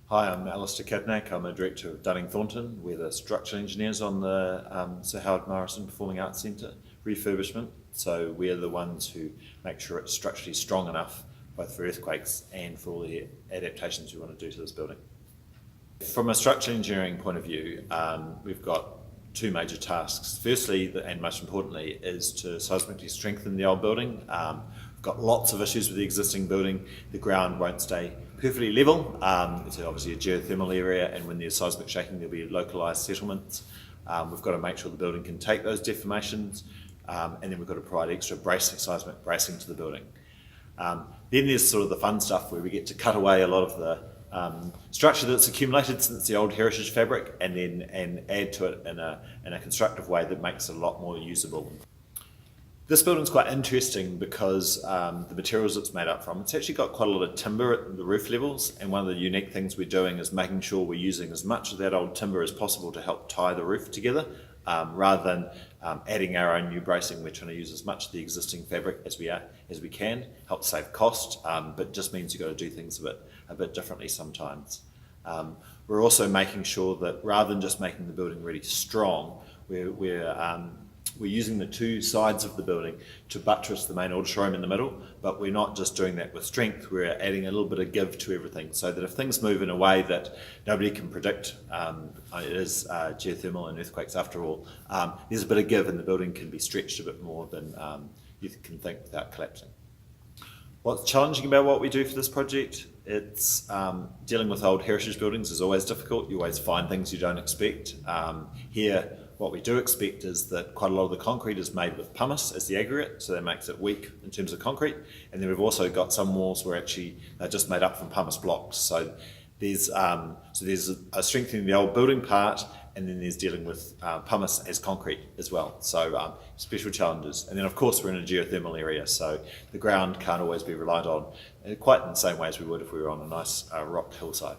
Hi, I'm Alistair Cattanach. I'm a director of Dunning Thornton. We're the structural engineers on the Sir Howard Morrison Performing Arts Centre refurbishment. So we're the ones who make sure it's structurally strong enough, both for earthquakes and for all the adaptations we want to do to this building. From a structural engineering point of view, we've got two major tasks. Firstly, and most importantly, is to seismically strengthen the old building. We've got lots of issues with the existing building. The ground won't stay perfectly level. It's obviously a geothermal area, and when there's seismic shaking, there'll be localised settlements. We've got to make sure the building can take those deformations, and then we've got to provide extra seismic bracing to the building. Then there's sort of the fun stuff where we get to cut away a lot of the structure that's accumulated since the old heritage fabric, and add to it in a constructive way that makes it a lot more usable. This building's quite interesting because the materials it's made up from, it's actually got quite a lot of timber at the roof levels, and one of the unique things we're doing is making sure we're using as much of that old timber as possible to help tie the roof together, rather than adding our own new bracing. We're trying to use as much of the existing fabric as we can, help save cost, but just means you've got to do things a bit differently sometimes. We're also making sure that rather than just making the building really strong, we're using the two sides of the building to buttress the main auditorium in the middle, but we're not just doing that with strength, we're adding a little bit of give to everything, so that if things move in a way that nobody can predict, it is geothermal and earthquakes after all, there's a bit of give and the building can be stretched a bit more than you can think without collapsing. What's challenging about what we do for this project? It's dealing with old heritage buildings is always difficult. You always find things you don't expect. Here, what we do expect is that quite a lot of the concrete is made with pumice as the aggregate, so that makes it weak in terms of concrete. And then we've also got some walls where actually they're just made up from pumice blocks. So there's a strengthening the old building part, and then there's dealing with pumice as concrete as well. So special challenges. And then of course we're in a geothermal area, so the ground can't always be relied on quite in the same way as we would if we were on a nice rock hillside.